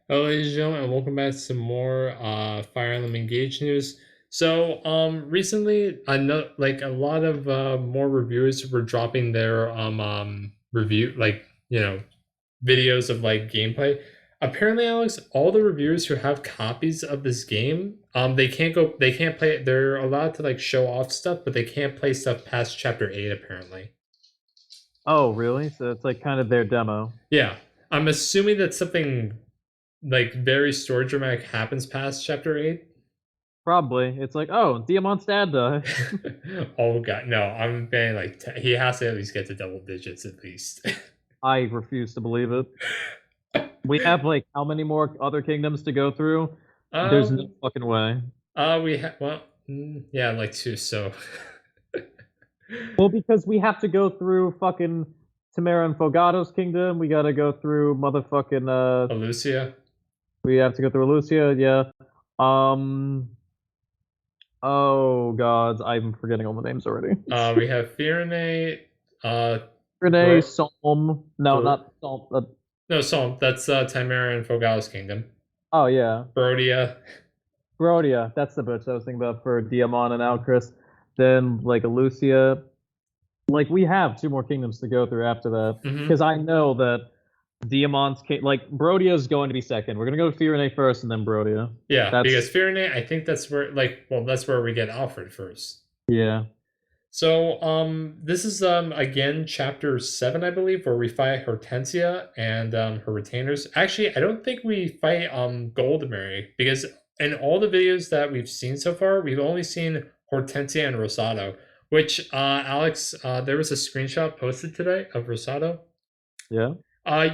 Hello, ladies and gentlemen, and welcome back to some more Fire Emblem Engage news. So, recently, I know like a lot of more reviewers were dropping their review, videos of like gameplay. Apparently, Alex, all the reviewers who have copies of this game, they can't play it. They're allowed to like show off stuff, but they can't play stuff past chapter 8. Apparently, Oh, really? So it's like kind of their demo. yeah. I'm assuming that something like very story dramatic happens past chapter 8. Probably. It's like, oh, Diamant's dad died. Oh god, no! I'm betting like he has to at least get to double digits at least. I refuse to believe it. We have like how many more other kingdoms to go through? There's no um, fucking way. we have yeah, like two. So, Well, because we have to go through fucking Tamara and Fogato's kingdom. We gotta go through motherfucking Lucia. we have to go through Lucia, yeah. Um oh god, I'm forgetting all the names already. We have Firene. Renee, Bro, Psalm. No, Bro, not Psalm. no, Psalm. That's Timera and Fogal's kingdom. Oh yeah. Brodia. Brodia, that's the bitch I was thinking about for Diamond and Alcris. Then like Lucia. Like we have two more kingdoms to go through after that. Hmm. Because I know that Diamond's like Brodia is going to be second. We're gonna go to Firene first and then Brodia. Yeah, because That's Firene, I think that's where that's where we get Alfred first. yeah. So, this is again chapter 7, I believe, where we fight Hortensia and her retainers. Actually, I don't think we fight Goldberry because in all the videos that we've seen so far, we've only seen Hortensia and Rosado. Which Alex, there was a screenshot posted today of Rosado. Yeah.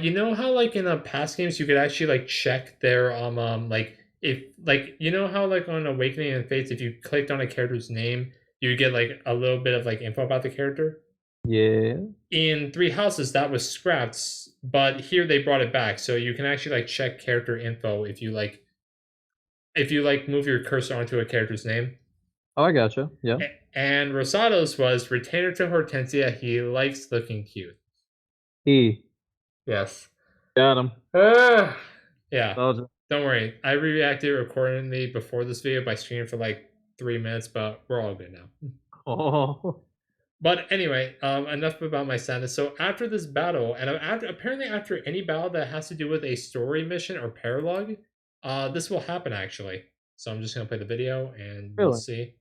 You know how like in past games you could actually like check their like if like you know how like on Awakening and Fates if you clicked on a character's name you get like a little bit of like info about the character. Yeah. In Three Houses that was scrapped, but here they brought it back so you can actually like check character info if you like move your cursor onto a character's name. Oh, I gotcha. Yeah. And Rosado's was retainer to Hortensia. He likes looking cute. E. Yes. Got him. Yeah. Told you. Don't worry. I reacted accordingly before this video by streaming for like 3 minutes, but we're all good now. Oh. But anyway, enough about my sadness. So after this battle, and apparently after any battle that has to do with a story mission or paralogue, this will happen actually. So I'm just gonna play the video and we'll Really? see.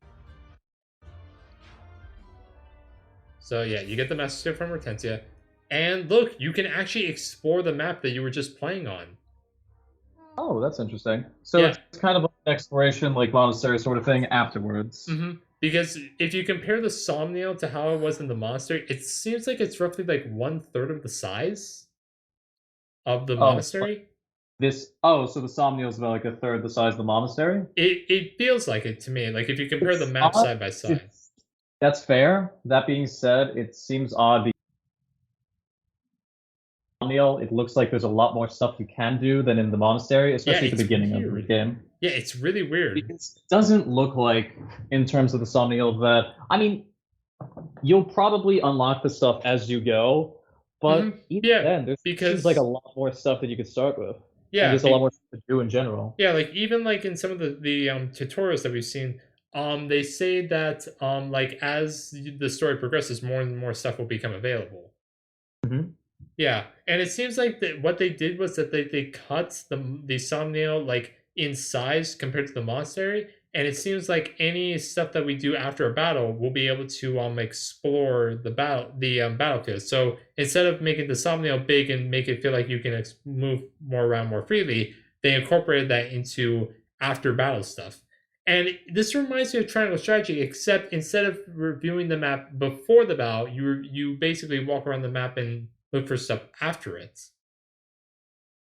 So yeah, you get the message from Hortensia. And look, you can actually explore the map that you were just playing on. Oh, that's interesting. So Yeah. it's kind of like an exploration, like monastery sort of thing afterwards. Because if you compare the Somniel to how it was in the monastery, it seems like it's roughly like 1/3 of the size of the Oh, monastery. so the Somnial is about like a third the size of the monastery. It feels like it to me. Like if you compare the It's maps odd. side by side. It's That's fair. That being said, it seems odd because Somnial, it looks like there's a lot more stuff you can do than in the monastery, Yeah, especially at the it's beginning of the weird. game. Yeah, it's really weird. Because it doesn't look like, in terms of the Somnial, that I mean, you'll probably unlock the stuff as you go, but even Yeah, then, there seems like a because lot more stuff that you could start with, and yeah, just a lot more stuff to do in general. yeah, like even like in some of the tutorials that we've seen, they say that like as the story progresses, more and more stuff will become available. Hmm. Yeah, and it seems like that what they did was that they cut the Somniel like in size compared to the monastery, and it seems like any stuff that we do after a battle, we'll be able to explore the battlefield. So instead of making the Somniel big and make it feel like you can move more around more freely, they incorporated that into after battle stuff. And this reminds me of Triangle Strategy, except instead of reviewing the map before the battle, you basically walk around the map and look for stuff after it.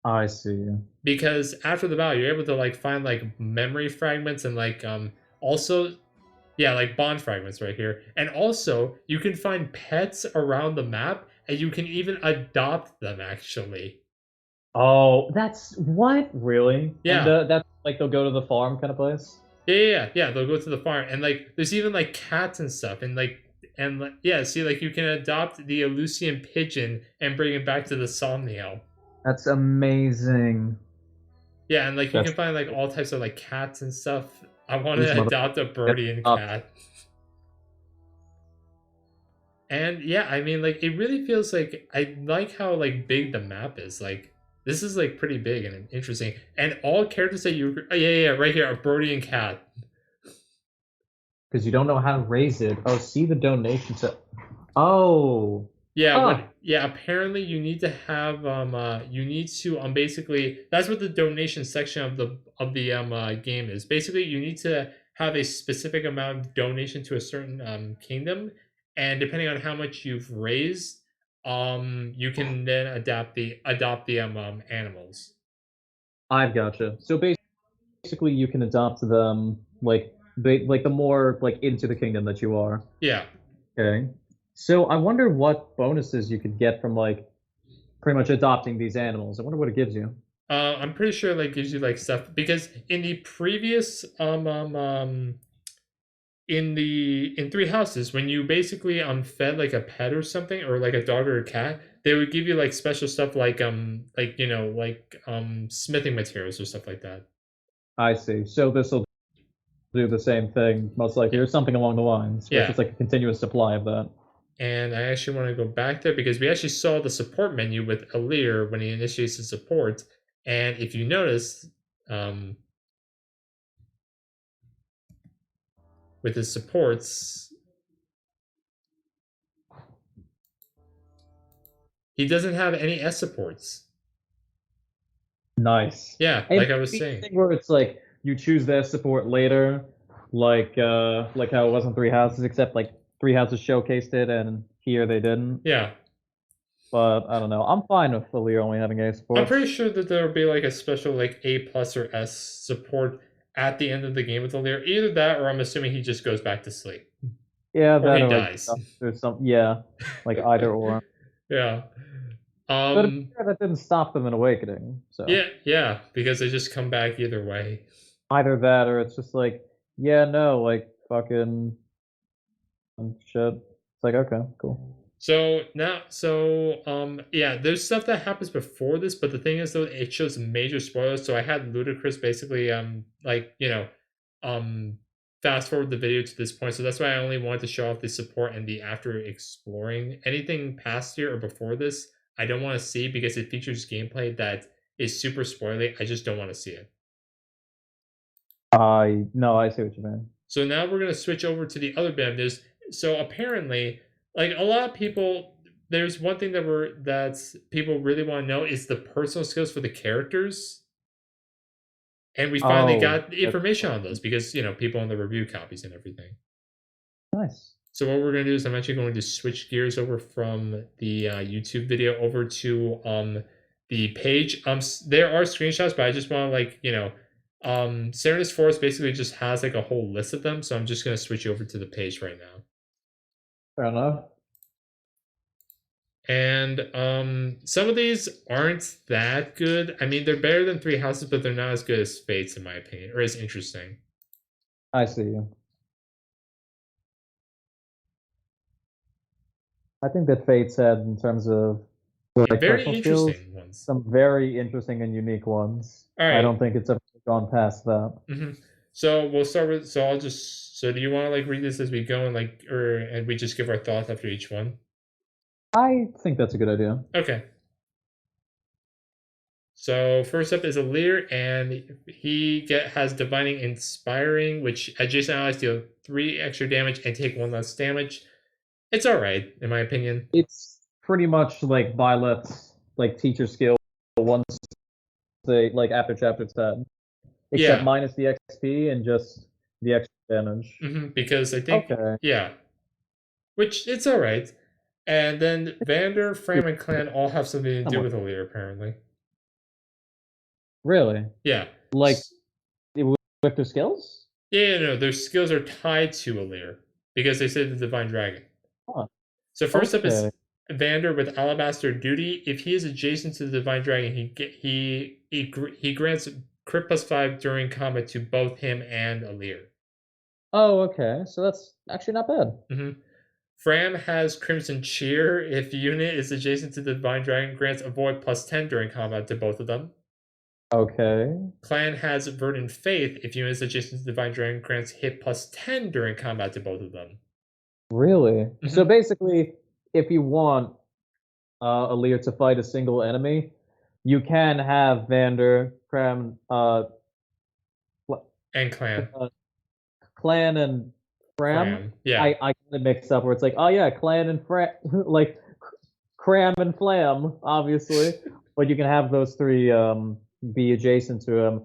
I see. Because after the battle, you're able to like find like memory fragments and like also yeah, like bond fragments right here. And also you can find pets around the map and you can even adopt them actually. Oh, that's what? Really? And Yeah. that's like they'll go to the farm kind of place? Yeah. They'll go to the farm and like there's even like cats and stuff and yeah, see like you can adopt the Elusian pigeon and bring it back to the Somniel. That's amazing. Yeah, and like you That's can find like all types of like cats and stuff. I want these to mother adopt a Birdian up. cat. And yeah, I mean, like it really feels like I like how like big the map is. Like this is like pretty big and interesting. And all characters that you, oh, yeah, right here, a Brodian cat. Because you don't know how to raise it. Oh, see the donation to. Oh, Yeah, huh. what? Yeah, apparently you need to have you need to basically that's what the donation section of the game is. Basically, you need to have a specific amount of donation to a certain kingdom, and depending on how much you've raised, you can then adopt the animals. I've gotcha. So basically, you can adopt them like the more like into the kingdom that you are. Yeah. Okay. So I wonder what bonuses you could get from like pretty much adopting these animals. I wonder what it gives you. I'm pretty sure like gives you like stuff because in the previous in three houses when you basically fed like a pet or something or like a dog or a cat they would give you like special stuff like smithing materials or stuff like that. I see. So this will do the same thing, most likely, Yeah, or something along the lines, where it's yeah. just like a continuous supply of that. And I actually want to go back there because we actually saw the support menu with Alir when he initiates the support, and if you notice um with his supports he doesn't have any S supports. Nice. Yeah, And like I was maybe a saying. thing where it's like you choose their support later, like how it was in Three Houses, except like Three Houses showcased it and here they didn't. Yeah, But I don't know. I'm fine with Lear only having A I'm pretty supports. sure that there will be like a special like A plus or S support at the end of the game with Alir. Either that, or I'm assuming he just goes back to sleep Yeah, or that he or like dies. there's some yeah, like either or. Yeah. But to be Um. fair, that didn't stop them in Awakening. So Yeah. Yeah. Because they just come back either way. either that or it's just like, yeah, no, like fucking shit. It's like okay, cool. Yeah, there's stuff that happens before this, but the thing is though, it shows major spoilers. So I had Ludacris basically um fast forward the video to this point. So that's why I only wanted to show off the support and the after exploring. Anything past here or before this, I don't want to see because it features gameplay that is super spoilery. I just don't want to see it. I no, I see what you mean. So now we're gonna switch over to the other band. So apparently, like a lot of people, there's one thing that people really want to know is the personal skills for the characters, and we finally Oh, got the that's information on those because people in the review copies and everything. nice. So what we're gonna do is I'm actually going to switch gears over from the YouTube video over to the page. There are screenshots, but I just want to Serenus Forest basically just has like a whole list of them, so I'm just gonna switch over to the page right now. Fair enough. And some of these aren't that good. I mean, they're better than Three Houses, but they're not as good as Fates in my opinion, or as interesting. I see you. I think that Fate's had in terms of Yeah, like very personal skills, interesting ones. some very interesting and unique ones. All I right. don't think it's ever gone past that. Mm-hmm. So we'll start with. So I'll just. So do you want to like read this as we go and and we just give our thoughts after each one? I think that's a good idea. Okay. So first up is Alir, and has Divining Inspiring, which adjacent allies deal 3 extra damage and take 1 less damage. It's all right in my opinion. It's pretty much like Violet's like teacher skill once they like after chapter 10, except Yeah, minus the XP and just the extra damage. because I think Okay. yeah, which it's all right. And then Vander, Fram, and Clan all have something to do Somewhat. with Alir apparently. Really? Yeah. Like with their skills? Yeah, no, their skills are tied to Alir because they say the Divine Dragon. Huh. So first up Okay. is Vander with Alabaster Duty. If he is adjacent to the Divine Dragon, he grants crit +5 during combat to both him and Alir. Oh, okay. So that's actually not bad. Fram has Crimson Cheer. If the unit is adjacent to the Divine Dragon, grants avoid +10 during combat to both of them. Okay. Clan has Verdant Faith. If units adjacent to Divine Dragon grants hit plus 10 during combat to both of them. Really? So Hmm. basically, if you want a leader to fight a single enemy, you can have Vander, Cram, And Clan. uh, Clan and Fram. Fram. Yeah. I kind of mixed up where it's like, oh yeah, Clan and Fram, like Cram and Flam, obviously. But you can have those three be adjacent to him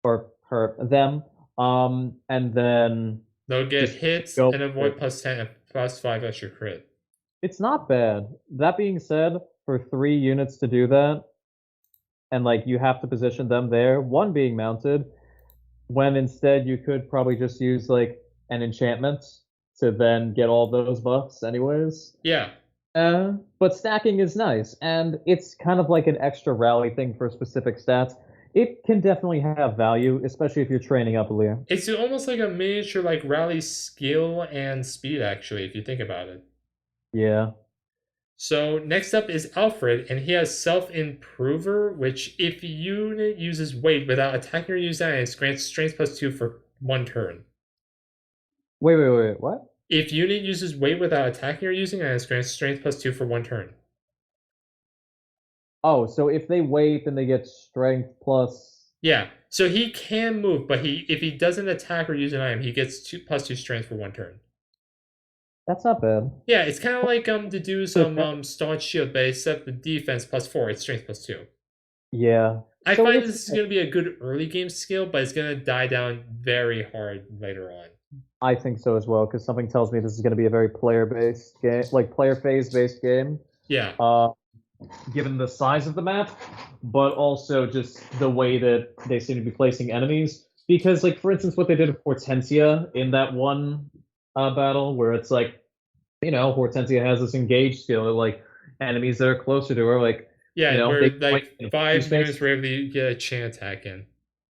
or her them, and then They'll get just hits go and for avoid it. plus 10 and plus 5 extra crit. It's not bad. That being said, for 3 units to do that, and like you have to position them there, one being mounted, when instead you could probably just use like an enchantment to then get all those buffs anyways. Yeah. But stacking is nice, and it's kind of like an extra rally thing for specific stats. It can definitely have value, especially if you're training up a Lear. It's almost like a miniature like rally skill and speed actually, if you think about it. Yeah. So next up is Alfred, and he has Self Improver, which if unit uses weight without attacking or using items, grants strength plus 2 for 1 turn. Wait. What? If unit uses weight without attacking or using items, grants strength plus 2 for 1 turn. Oh, so if they wait, then they get strength plus. Yeah, so he can move, but if he doesn't attack or use an item, he gets 2 plus 2 strength for 1 turn. That's not bad. Yeah, it's kind of like to do some Okay. staunch shield, but except the defense plus 4, it's strength plus 2. Yeah. I So find it's this is going to be a good early game skill, but it's going to die down very hard later on. I think so as well, because something tells me this is going to be a very player-based game, like player phase-based game. Yeah. Uh, Given the size of the map, but also just the way that they seem to be placing enemies. Because, like, for instance, what they did with Hortensia in that one battle, where it's like, Hortensia has this engage skill, like enemies that are closer to her, like, Yeah, they where fight like in a few 5 units spaces. were able to get a chain attack in.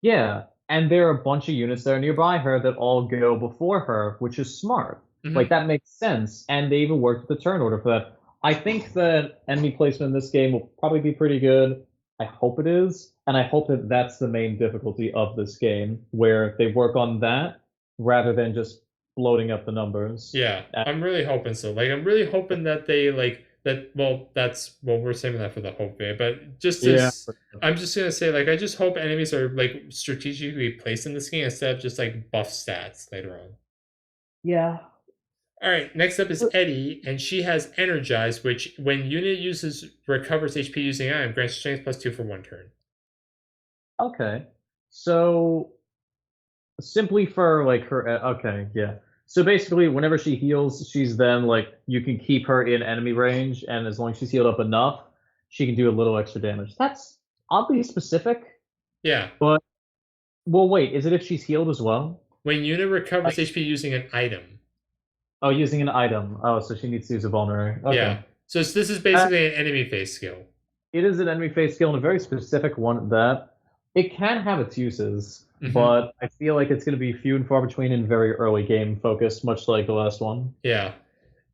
Yeah, and there are a bunch of units that are nearby her that all go before her, which is smart. Like Hmm. that makes sense, and they even worked the turn order for that. I think that enemy placement in this game will probably be pretty good. I hope it is, and I hope that that's the main difficulty of this game, where they work on that rather than just bloating up the numbers. Yeah, I'm really hoping so. Like, I'm really hoping that they like that. Well, we're saving that for the hope video. But just Yeah. as I'm just gonna say, like, I just hope enemies are like strategically placed in this game instead of just like buff stats later on. Yeah. All right, next up is Eddie, and she has Energize, which when unit uses recovers HP using item, grants strength plus 2 for 1 turn. Okay. So simply for like her okay, yeah. So basically whenever she heals, she's then like you can keep her in enemy range, and as long as she's healed up enough, she can do a little extra damage. That's oddly specific, Yeah, but well wait, is it if she's healed as well? when unit recovers Like, HP using an item. oh, using an item. Oh, so she needs to use a vulnerary. Okay. Yeah, so this is Uh, basically an enemy phase skill. it is an enemy phase skill and a very specific one at that. It can have its uses, Hmm. but I feel like it's going to be few and far between and very early game focused, much like the last one. Yeah.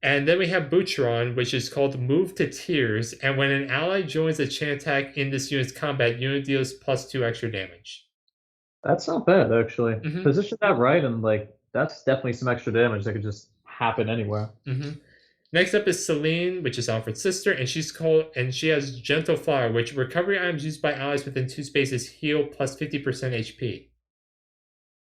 And then we have Butcheron, which is called Move to Tears, and when an ally joins a chain attack in this unit's combat, unit deals plus 2 extra damage. That's not bad, actually. Hmm. Position that right, and like that's definitely some extra damage that could just happen anywhere. Hmm. Next up is Celine, which is Alfred's sister, and she has Gentle Flower, which recovery items used by allies within 2 spaces heal plus 50% HP.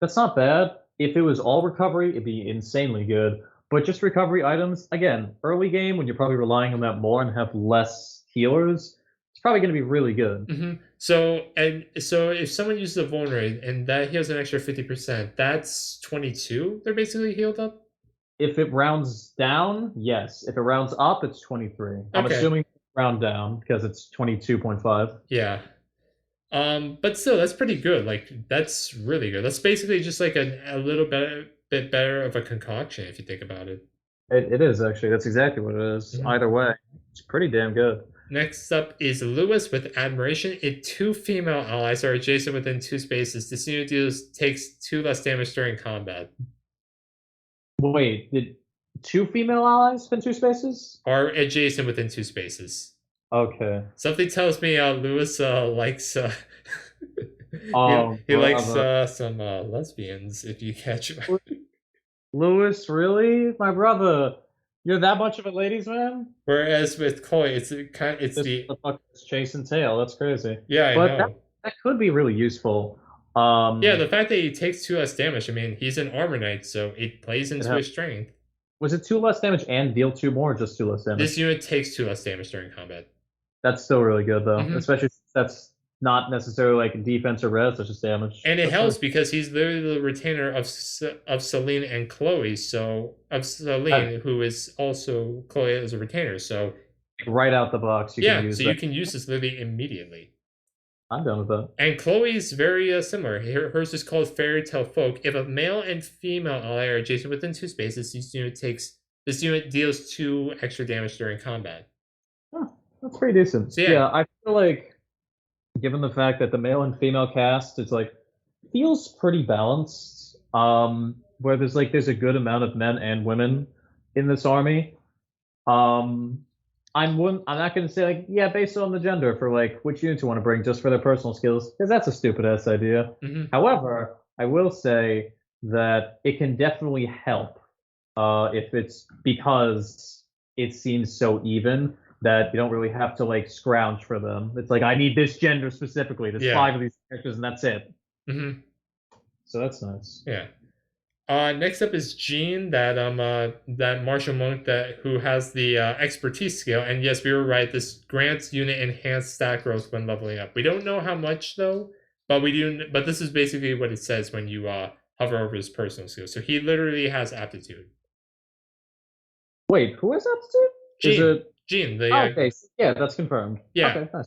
That's not bad. If it was all recovery, it'd be insanely good. But just recovery items, again, early game when you're probably relying on that more and have less healers, it's probably going to be really good. So if someone uses a vulnerate and that heals an extra 50%, that's 22. They're basically healed up. If it rounds down, yes. If it rounds up, it's 23. I'm Okay. assuming round down because it's 22.5. Yeah. But still, that's pretty good. Like, that's really good. That's basically just like a little bit better of a concoction if you think about it. It is actually. That's exactly what it is. Mhm. Either way, it's pretty damn good. Next up is Lewis with Admiration. If 2 female allies are adjacent within 2 spaces, this unit takes 2 less damage during combat. Wait, did two female allies spin 2 spaces? Are adjacent within 2 spaces. Okay. Something tells me Lewis likes Oh, he likes brother. some lesbians, if you catch my Lewis, really? My brother. You're that much of a ladies' man? Whereas with Koi, it's This the motherfucker is chasing tail. That's crazy. yeah, I But that know. that could be really useful. Yeah, Um, the fact that he takes 2 less damage, I mean, he's an armor knight, so it plays it into ha- his strength. was it two less damage and deal two more, or just two less This damage? unit takes 2 less damage during combat. That's still really good though, Hmm. especially since that's not necessarily like defense or res, that's just damage. And it That's nice. helps because he's literally the retainer of Celine and Chloe, so of I- Celine, who is also Chloe as a retainer. So right out the box, you can yeah, so use you that. can use this literally immediately. I'm done with that. And Chloe's very similar. Hers is called Fairy Tale Folk. If a male and female ally are adjacent within 2 spaces, this unit deals 2 extra damage during combat. Huh, that's pretty decent. So yeah, Yeah, I feel like given the fact that the male and female cast is like feels pretty balanced, where there's a good amount of men and women in this army. Um, I'm not gonna say like yeah based on the gender for like which units you want to bring just for their personal skills because that's a stupid ass idea. hmm However, I will say that it can definitely help if it's because it seems so even that you don't really have to like scrounge for them. It's like I need this gender specifically. There's yeah, 5 of these characters and that's it. hmm So that's nice. yeah. Next up is Jean, that martial monk that who has the expertise skill. And yes, we were right. This grants unit enhanced stat growth when leveling up. We don't know how much though, but we do. But this is basically what it says when you hover over his personal skill. So he literally has aptitude. Wait, who is aptitude? Is Jean, it? Jean, the Oh, okay, yeah, that's confirmed. yeah. Okay, nice.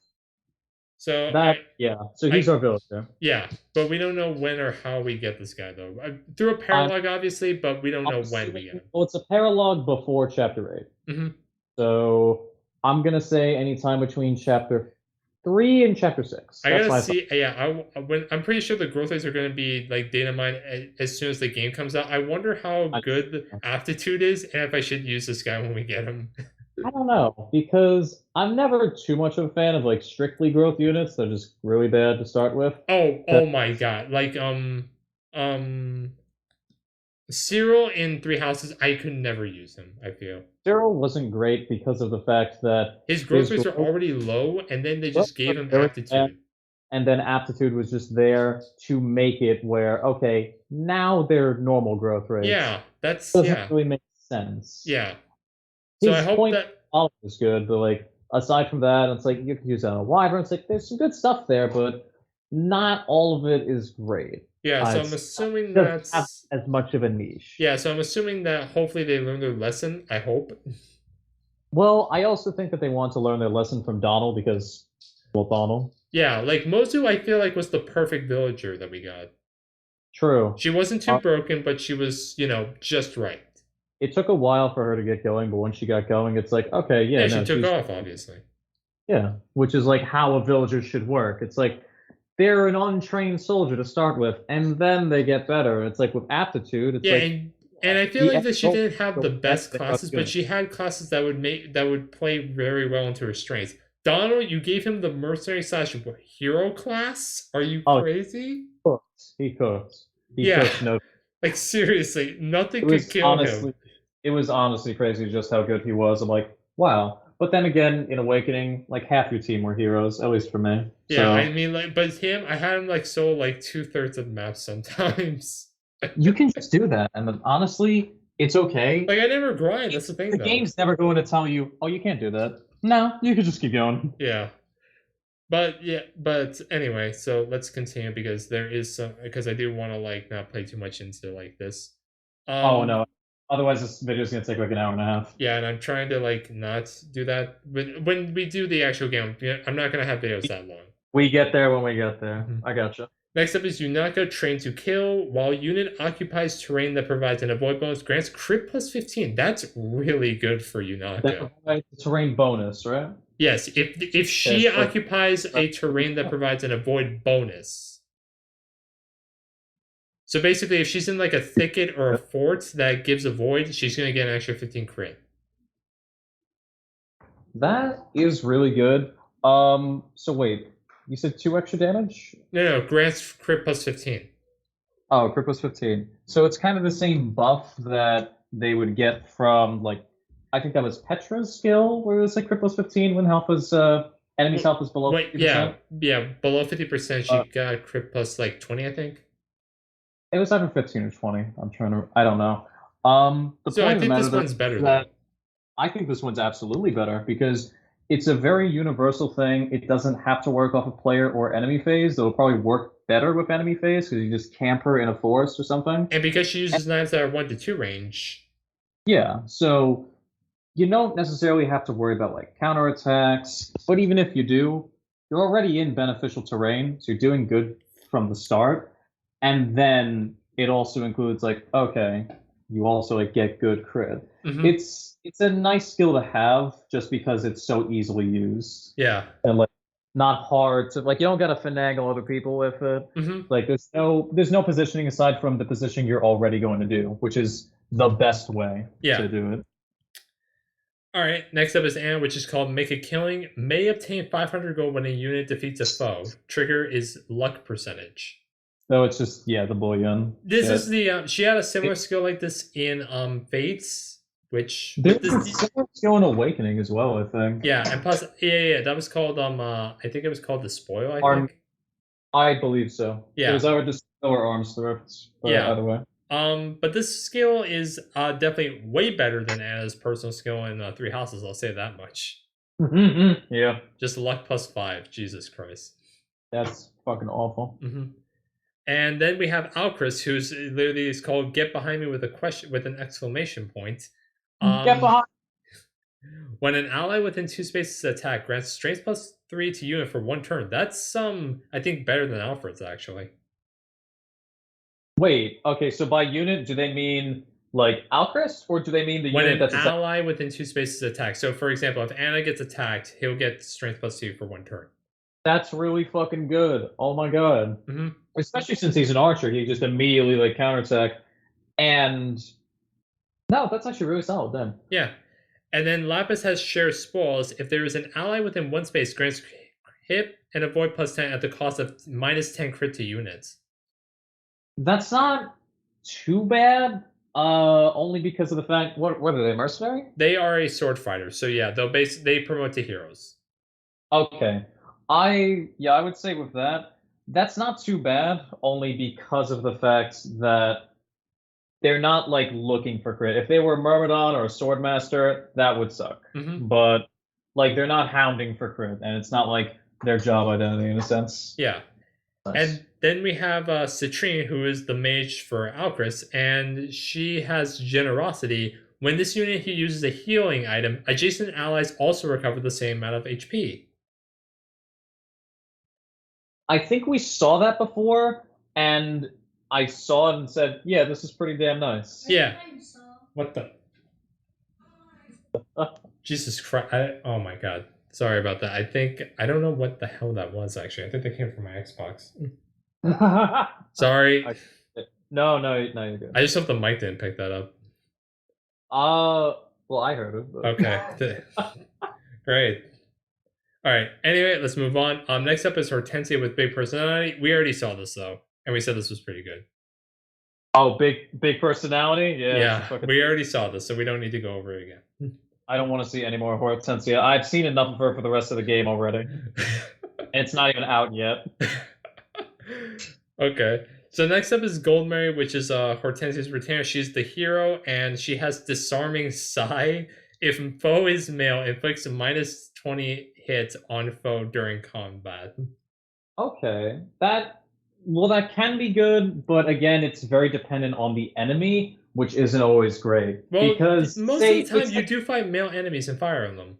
So That yeah. So he's I our villager. yeah, but we don't know when or how we get this guy though. Through a I'm, paralog, obviously, but we don't I'm know when we assuming get him. well, it's a paralogue before chapter 8. Hmm. So I'm gonna say anytime between chapter 3 and chapter 6. I That's gotta my see. Yeah, when I'm pretty sure the growth rates are gonna be like data mined as soon as the game comes out. I wonder how I, good the aptitude is, and if I should use this guy when we get him. I don't know because I'm never too much of a fan of like strictly growth units. They're just really bad to start with. Oh my god! Like um, Cyril in Three Houses, I could never use him. I feel Cyril wasn't great because of the fact that his growth his rates are growth already low, and then they growth just gave was him very bad, aptitude. and then aptitude was just there to make it where okay, now they're normal growth rates. Yeah, that's Doesn't yeah, really make sense. yeah. So I His hope point that is good, but like aside from that, it's like you could use that on a wyvern. It's like there's some good stuff there, but not all of it is great. yeah. So I'm It's assuming doesn't have that's as much of a niche. yeah. So I'm assuming that hopefully they learned their lesson. I hope. Well, I also think that they want to learn their lesson from Donald because, well, Donald. Yeah, like Mozu, I feel like was the perfect villager that we got. True. She wasn't too Uh, broken, but she was, just right. it took a while for her to get going, but once she got going, it's like, okay, yeah, Yeah, she no, took she's off, obviously. yeah, which is like how a villager should work. It's like they're an untrained soldier to start with, and then they get better. It's like with aptitude, it's Yeah, like and I feel the like end that she goal didn't have is the the best best thing about classes, the but unit. she had classes that would play very well into her strengths. Donald, you gave him the mercenary slash hero class? Are you Oh, crazy? cooks. He cooks. He Yeah, cooks. No, like seriously, it nothing could was kill him. honestly, it was honestly crazy just how good he was. I'm like, wow. But then again, in Awakening, like half your team were heroes, at least for me. Yeah, I So mean, like, but him, I had him like so like 2/3 of the map sometimes. you can just do that, and then, honestly, it's okay. Like I never grind. That's the thing, The though. game's never going to tell you, oh, you can't do that. No, you can just keep going. Yeah, but yeah, but anyway, so let's continue because there is some because I do want to like not play too much into like this. Oh Um, no. Otherwise, this video's gonna take like an hour and a half. yeah, and I'm trying to like not do that. But when we do the actual game, I'm not gonna have videos that long. We get there when we get there. Mhm. I gotcha. Next up is Yunaka, trained to kill. While unit occupies terrain that provides an avoid bonus, grants crit plus 15. That's really good for That Yunaka. provides a terrain bonus, right? Yes, if she Yes, like occupies a terrain that provides an avoid bonus. So basically, if she's in like a thicket or a fort that gives a void, she's gonna get an extra 15 crit. that is really good. So wait, You said 2 extra damage? No, grants crit plus 15. Oh, crit plus 15. So it's kind of the same buff that they would get from, like, I think that was Petra's skill, where it was like crit plus 15 when health was, enemy's health was below Wait, yeah, 50%. below 50%, Uh, she got crit plus like 20, I think. it was either 15 or 20. I don't know. The So I point of the think matter this though one's better is though. that I think this one's absolutely better because it's a very universal thing. It doesn't have to work off a player or enemy phase. It'll probably work better with enemy phase because you just camp her in a forest or something. And because she And uses knives that are 1 to 2 range. yeah, so you don't necessarily have to worry about like counterattacks, but even if you do, you're already in beneficial terrain, so you're doing good from the start. And then it also includes like, okay, you also like get good crit. Hmm. It's a nice skill to have just because it's so easily used. Yeah. And like not hard to like you don't gotta finagle other people with it. Hmm. Like there's no positioning aside from the positioning you're already going to do, which is the best way Yeah. to do it. All right. Next up is Anna, which is called Make a Killing. May obtain 500 gold when a unit defeats a foe. Trigger is luck percentage. So it's just yeah, the bullion This shit. is the she had a similar It, skill like this in Fates, which there with was a this similar skill in Awakening as well, I think. yeah, and plus that was called I think it was called the spoil, I Arm, think. I believe so. It Yeah. was either just or arms thrifts, but Yeah. either way. But this skill is definitely way better than Anna's personal skill in Three Houses. I'll say that much. Yeah, Just luck plus 5. Jesus Christ. that's fucking awful. Hmm. And then we have Alcris, who's literally is called "Get Behind Me" with a question with an exclamation point. Get Um, behind. when an ally within 2 spaces attack, grants strength plus 3 to unit for 1 turn. That's I think better than Alfred's actually. Wait, okay, so by unit, do they mean like Alchrist, or do they mean the When unit an that's attacked? ally within 2 spaces attack. So, for example, if Anna gets attacked, he'll get strength plus 2 for 1 turn. That's really fucking good. Oh my god. Hmm. Especially since he's an archer, he just immediately like counterattack. And no, that's actually really solid then. Yeah. And then Lapis has share spoils. If there is an ally within 1 space, grants hit and avoid plus 10 at the cost of minus 10 crit to units. That's not too bad. Only because of the fact what are they, mercenary? They are a sword fighter, so yeah, they promote to heroes. Okay. I would say with that, that's not too bad, only because of the fact that they're not like looking for crit. If they were Myrmidon or a Swordmaster, that would suck. Hmm. But like they're not hounding for crit, and it's not like their job identity in a sense. Yeah. Nice. And then we have Citrine, who is the mage for Alcris, and she has generosity. When this unit he uses a healing item, adjacent allies also recover the same amount of HP. I think we saw that before, and I saw it and said, "Yeah, this is pretty damn nice." Yeah. What the? Jesus Christ. Oh my god. Sorry about that. I don't know what the hell that was actually. I think that came from my Xbox. Sorry. No, you're good. I just hope the mic didn't pick that up. Well, I heard it. But... Okay. Great. All right. Anyway, let's move on. Next up is Hortensia with big personality. We already saw this though, and we said this was pretty good. Oh, big personality. Yeah. Yeah, we already saw this, so we don't need to go over it again. I don't want to see any more Hortensia. I've seen enough of her for the rest of the game already. And it's not even out yet. Okay. So next up is Goldmary, which is Hortensia's retainer. She's the hero, and she has disarming sigh. If foe is male, inflicts a minus 20 hit on foe during combat. Okay. That can be good, but again, it's very dependent on the enemy, which isn't always great. Well, because most of the time you do fight male enemies and fire on them.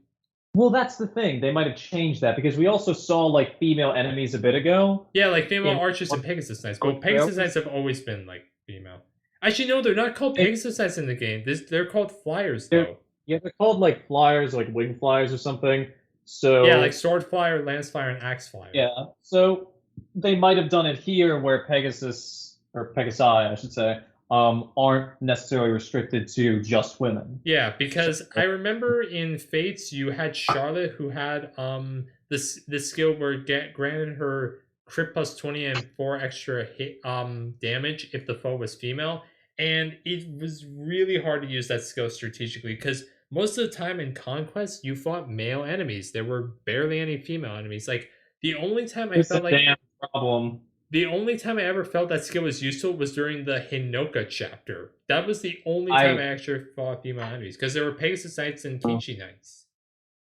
Well, that's the thing. They might have changed that because we also saw like female enemies a bit ago. Yeah, like female archers and Pegasus Knights. But Pegasus Knights have always been like female. Actually, no, they're not called Pegasus Knights in the game. They're called flyers though. Yeah, they're called like flyers, like wing flyers or something. So yeah, like sword flyer, lance flyer, and axe flyer. Yeah, so they might have done it here where Pegasus or Pegasi, I should say, aren't necessarily restricted to just women. Yeah, because I remember in Fates you had Charlotte who had the this skill where granted her crit plus 20 and 4 extra hit damage if the foe was female, and it was really hard to use that skill strategically because most of the time in Conquest you fought male enemies. There were barely any female enemies. Like the only time I It's a felt like damn problem. the only time I ever felt that skill was useful was during the Hinoka chapter. That was the only time I actually fought female enemies because there were Pegasus Knights and Kichi Knights.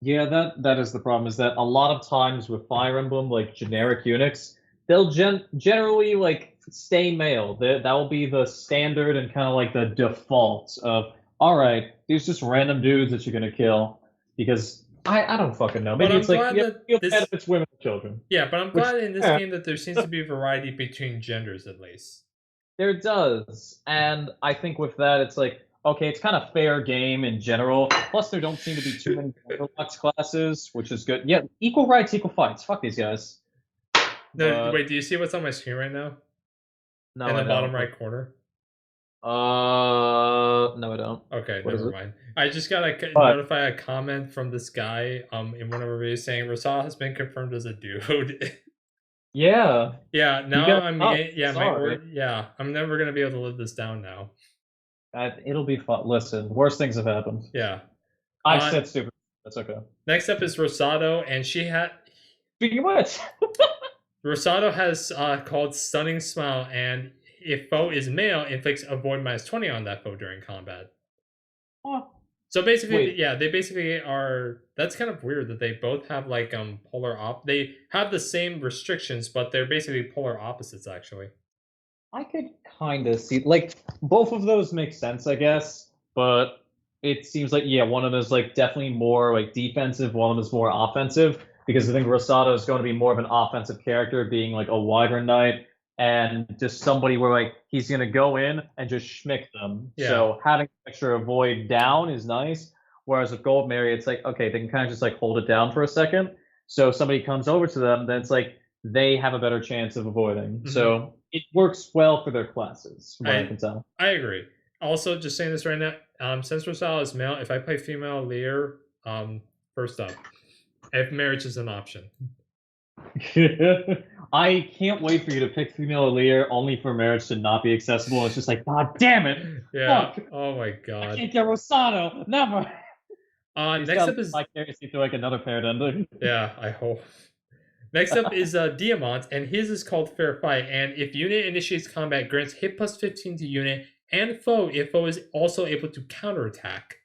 Yeah, that is the problem. Is that a lot of times with Fire Emblem, like generic units, they'll generally like stay male. That will be the standard and kind of like the default of all right, these just random dudes that you're gonna kill because I don't fucking know. But Maybe I'm it's like glad yeah, that feel bad this. if it's women or children. Yeah, but I'm Which glad in this yeah, game that there seems to be variety between genders at least. there does, and I think with that, it's like okay, it's kind of fair game in general. Plus, there don't seem to be too many Deluxe classes, which is good. Yeah, equal rights, equal fights. Fuck these guys. No, But wait, do you see what's on my screen right now? no, In the I bottom don't. right corner? No, I don't. Okay, What is never it? mind. I just got a But notify a comment from this guy in one of our videos saying Rosal has been confirmed as a dude. yeah, Yeah, he now got I'm up. yeah, my Sorry, word, yeah, I'm never gonna be able to live this down now. it'll be fun. Listen, worse things have happened. Yeah. I Uh said stupid. That's okay. Next up is Rosado, and Speaking of which, Rosado has called Stunning Smile, and if foe is male, inflicts avoid -20 on that foe during combat. oh, So basically, wait, yeah, they basically are. That's kind of weird that they both have like polar op. They have the same restrictions, but they're basically polar opposites actually. I could kind of see like both of those make sense, I guess, but it seems like yeah, one of them is like definitely more like defensive, one of them is more offensive because I think Rosado is going to be more of an offensive character, being like a Wyvern Knight and just somebody where like he's going to go in and just schmick them. Yeah. So having extra avoid down is nice. Whereas with Gold Mary, it's like okay, they can kind of just like hold it down for a second. So if somebody comes over to them, then it's like they have a better chance of avoiding. Mm-hmm. So it works well for their classes, from what I can tell. I agree. Also, just saying this right now, since Rosal is male, if I play female Lear, first up, if marriage is an option. I can't wait for you to pick female Lear only for marriage to not be accessible. It's just like, God damn it! Yeah. Fuck! Oh my I god. can't get Rosado! Never! Next up is vicariously through like another paired ending. yeah, I hope. Next up is Diamant, and his is called Fair Fight. And if unit initiates combat, grants hit plus 15 to unit and foe if foe is also able to counterattack.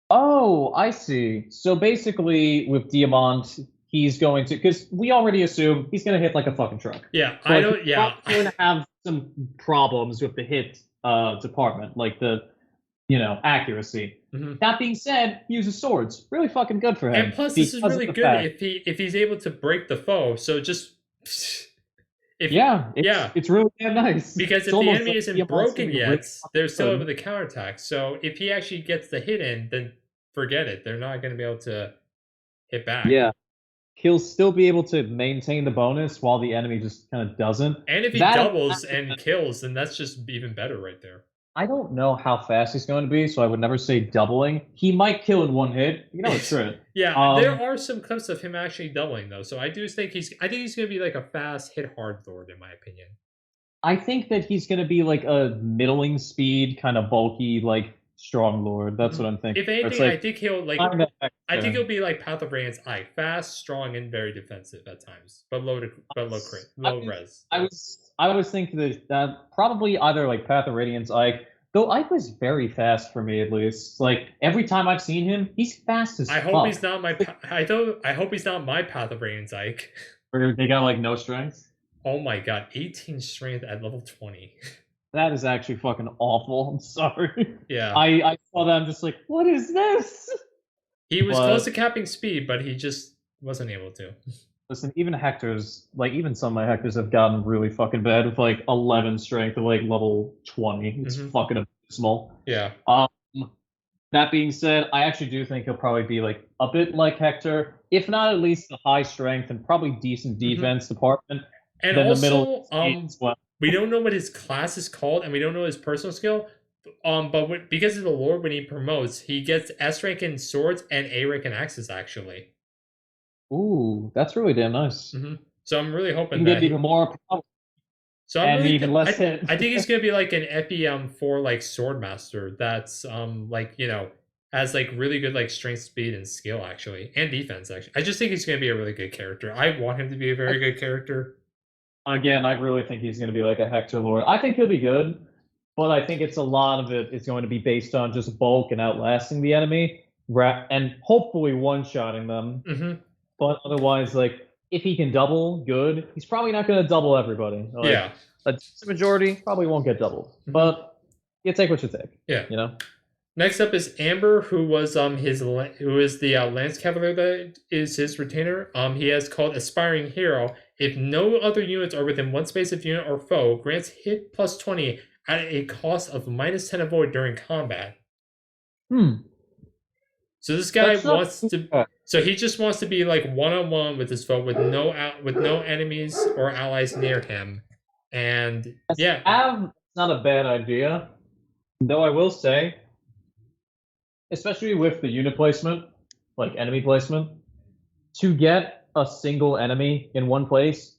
Oh, I see. So basically, with Diamant, he's going to because we already assume he's going to hit like a fucking truck. Yeah, So, I like, don't. he's Yeah, probably going to have some problems with the hit department, like the accuracy. Mhm. That being said, he uses swords. Really fucking good for him. And plus, this is because of really the good fact- if he's able to break the foe. So just if Yeah, yeah, it's really damn nice. because It's if the almost enemy like isn't Diamant's broken gonna be yet, really they're still good. able to counterattack. So if he actually gets the hit in, then forget it. They're not going to be able to hit back. Yeah. He'll still be able to maintain the bonus while the enemy just kind of doesn't. And if he That- doubles and kills, then that's just even better right there. I don't know how fast he's going to be, so I would never say doubling. He might kill in one hit. You know, it's true. Yeah, there are some clips of him actually doubling though, so I think he's going to be like a fast hit hard lord in my opinion. I think that he's going to be like a middling speed, kind of bulky, like strong lord. That's what I'm thinking. If anything, like, I think he'll he'll be like Path of Radiance Ike, fast, strong, and very defensive at times, but low res. I was thinking that probably either like Path of Radiance Ike, though Ike was very fast for me at least. Like every time I've seen him, he's fast as I fuck. hope he's not my. I hope he's not my Path of Radiance Ike. Or they got like no strength. Oh my god, 18 strength at level 20. That is actually fucking awful. I'm sorry. Yeah. I saw that. I'm just like, what is this? He was close to capping speed, but he just wasn't able to. Listen, even Hector's, like, even some of my Hectors have gotten really fucking bad with, like, 11 strength at, like, level 20. It's fucking abysmal. Yeah. That being said, I actually do think he'll probably be, like, a bit like Hector, if not at least the high strength and probably decent defense department. And then also, the middle we don't know what his class is called, and we don't know his personal skill. But because of the lore, when he promotes, he gets S rank in swords and A rank in axes. Actually, Ooh, that's really damn nice. So I'm really You hoping can get that even more power so I'm and really even less hit. I think he's gonna be like an epi for like swordmaster that's like has like really good like strength, speed, and skill actually, and defense actually. I just think he's gonna be a really good character. I want him to be a very good character. Again, I really think he's going to be like a Hector Lord. I think he'll be good, but I think it's a lot of it is going to be based on just bulk and outlasting the enemy, and hopefully one-shotting them. But otherwise, like if he can double, good. He's probably not going to double everybody. Yeah. Like a decent majority probably won't get doubled, but you take what you take. Yeah. You know. Next up is Amber, who was who is the Lance Cavalier that is his retainer. He has called Aspiring Hero. If no other units are within one space of unit or foe, grants hit plus 20 at a cost of minus 10 avoid during combat. So this guy wants to. So he just wants to be like one-on-one with his foe with no enemies or allies near him, and yeah, It's not a bad idea, though. I will say, especially with the unit placement, like enemy placement, to get a single enemy in one place,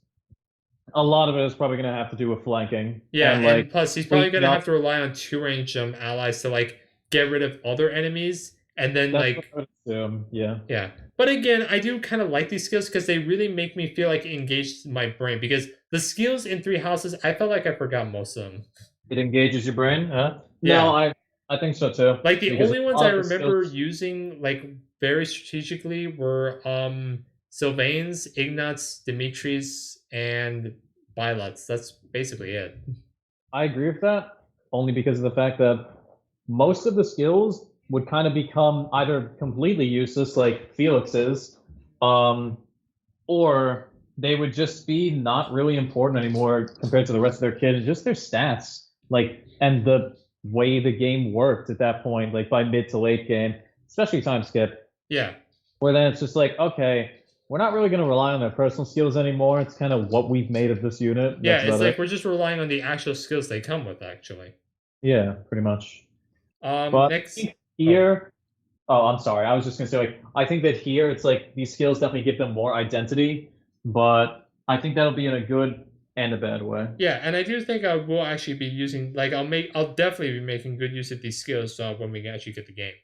a lot of it is probably going to have to do with flanking. Yeah, and, and like, plus he's probably gonna have to rely on two range allies to like get rid of other enemies, and then that's like what I would assume. Yeah. yeah. But again, I do kind of like these skills because they really make me feel like engaged my brain. Because the skills in Three Houses, I felt like I forgot most of them. It engages your brain, huh? Yeah. No, I think so too. Like the only ones I remember skills... using like very strategically were Sylvains, Ignatz, Dimitri's, and Bylut's. That's basically it. I agree with that, only because of the fact that most of the skills would kind of become either completely useless, like Felix's, or they would just be not really important anymore compared to the rest of their kit and just their stats. Like, and the way the game worked at that point, like by mid to late game, especially time skip. Yeah. Where then it's just like, okay, we're not really going to rely on their personal skills anymore. It's kind of what we've made of this unit. Yeah, it's like we're just relying on the actual skills they come with, actually. Yeah, pretty much. But next here, I'm sorry. I was just gonna say, like, I think that here it's like these skills definitely give them more identity, but I think that'll be in a good and a bad way. Yeah, and I do think I will actually be using like I'll definitely be making good use of these skills when we actually get the game.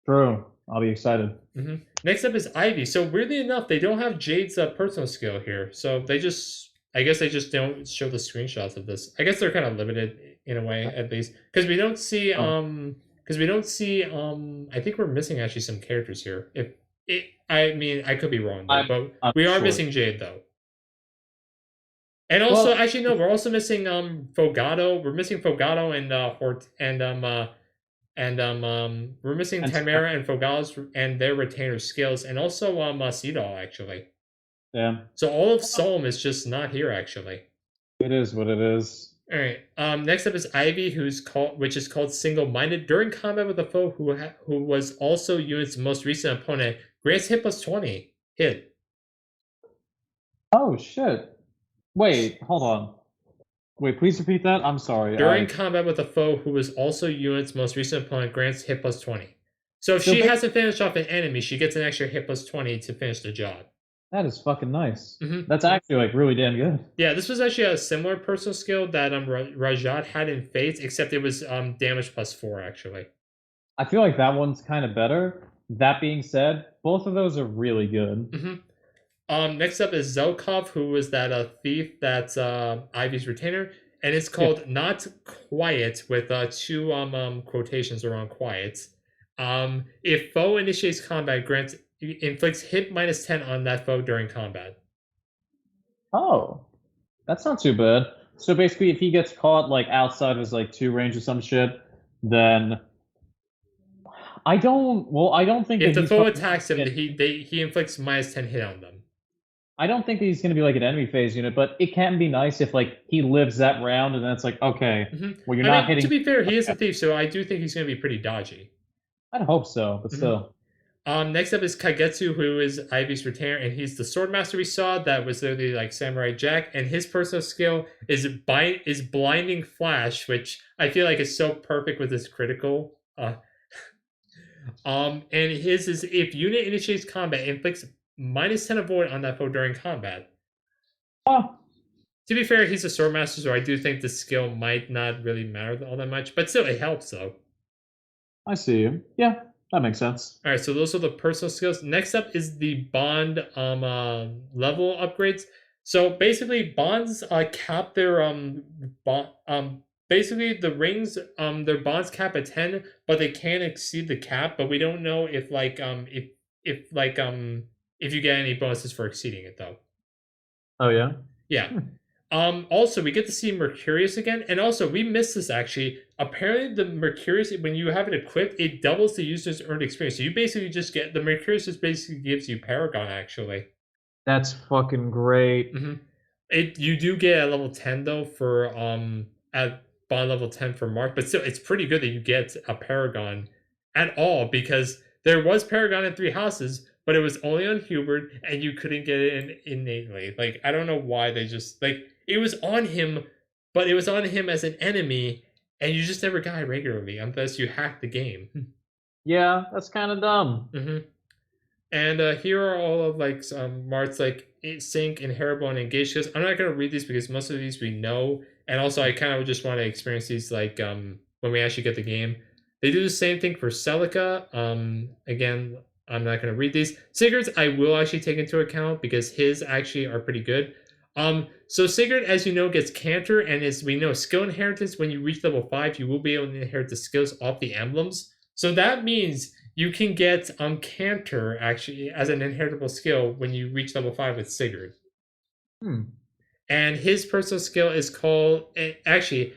True. I'll be excited. Next up is Ivy. So weirdly enough, they don't have Jade's personal skill here. So I guess they just don't show the screenshots of this. I guess they're kind of limited in a way, at least, because we don't see I think we're missing actually some characters here. I mean, I could be wrong, though, but we are missing Jade though. And also, actually, no, we're also missing Fogado. We're missing Fogado and we're missing Tamara and Fogado's and their retainer skills, and also Cedal actually. Yeah. So all of Solm is just not here actually. It is what it is. All right. Next up is Ivy, which is called single-minded. During combat with a foe who was also unit's most recent opponent, grants hit plus 20 hit. Oh shit! Wait, hold on. Wait, please repeat that. I'm sorry. During combat with a foe who was also unit's most recent opponent, grants hit plus 20. So if she hasn't finished off an enemy, she gets an extra hit plus 20 to finish the job. That is fucking nice. That's actually like really damn good. Yeah, this was actually a similar personal skill that Rajat had in Fates, except it was damage plus 4 actually. I feel like that one's kind of better. That being said, both of those are really good. Next up is Zelkov, who was that thief that's Ivy's retainer, and it's called Not Quiet with two quotations around quiet. If foe initiates combat, inflicts hit minus 10 on that foe during combat. Oh, that's not too bad. So basically, if he gets caught like outside of his like 2 range or some shit, then I don't think if the foe attacks him, he inflicts minus 10 hit on them. I don't think he's going to be like an enemy phase unit, but it can be nice if like he lives that round and then it's like, okay, well, you're not hitting. To be fair, he is a thief, so I do think he's going to be pretty dodgy. I'd hope so, but still. Next up is Kagetsu, who is Ivy's retainer, and he's the swordmaster we saw that was literally like Samurai Jack, and his personal skill is blinding flash, which I feel like is so perfect with his critical. And his is if unit initiates combat, inflicts -10 avoid on that foe during combat. Oh, To be fair, he's a swordmaster, so I do think the skill might not really matter all that much, but still, it helps though. I see you. Yeah, that makes sense. All right, so those are the personal skills. Next up is the bond level upgrades. So basically, bonds cap their bond basically the rings their bonds cap at 10, but they can't exceed the cap. But we don't know if like if you get any bonuses for exceeding it though. Oh yeah. Yeah. Hmm. Also, we get to see Mercurius again, and also we missed this actually. Apparently, the Mercurius, when you have it equipped, it doubles the user's earned experience. So you basically just get the Mercurius. Just basically gives you Paragon actually. That's fucking great. It you do get at level 10 though for at bond level 10 for Mark, but still it's pretty good that you get a Paragon at all because there was Paragon in three houses, but it was only on Hubert and you couldn't get it in innately. Like I don't know why they just like it was on him, but it was on him as an enemy, and you just never got it regularly unless you hacked the game. Yeah, that's kind of dumb. And here are all of like some marks like sync, inheritable, and engaged skills. I'm not gonna read these because most of these we know, and also I kind of just want to experience these like when we actually get the game. They do the same thing for Celica. Again, I'm not gonna read these. Sigurd's I will actually take into account because his actually are pretty good. So Sigurd, as you know, gets Canter, and as we know, skill inheritance. When you reach level 5, you will be able to inherit the skills off the emblems. So that means you can get Canter actually as an inheritable skill when you reach level 5 with Sigurd. And his personal skill is called actually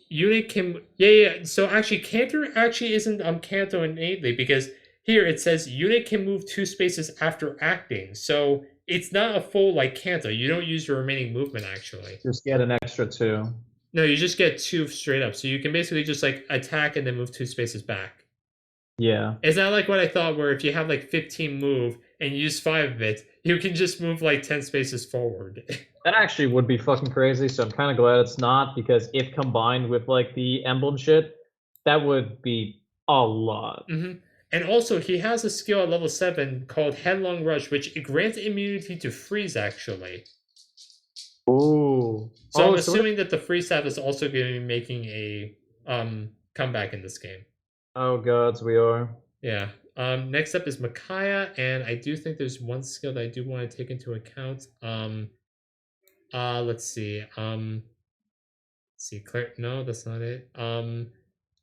unit can yeah. So actually Canter actually isn't Canto innately because here it says unit can move 2 spaces after acting. So it's not a full like Canto. You don't use your remaining movement actually. Just get an extra 2. No, you just get 2 straight up. So you can basically just like attack and then move 2 spaces back. Yeah. It's not like what I thought, where if you have like 15 move and you use 5 of it, you can just move like 10 spaces forward. That actually would be fucking crazy, so I'm kind of glad it's not, because if combined with like the emblem shit, that would be a lot. And also, he has a skill at level 7 called Headlong Rush, which grants immunity to freeze actually. Ooh. So I'm assuming that the freeze staff is also going to be making a comeback in this game. Oh gods, we are. Yeah. Next up is Micaiah, and I do think there's one skill that I do want to take into account. Let's see. See, Claire. No, that's not it.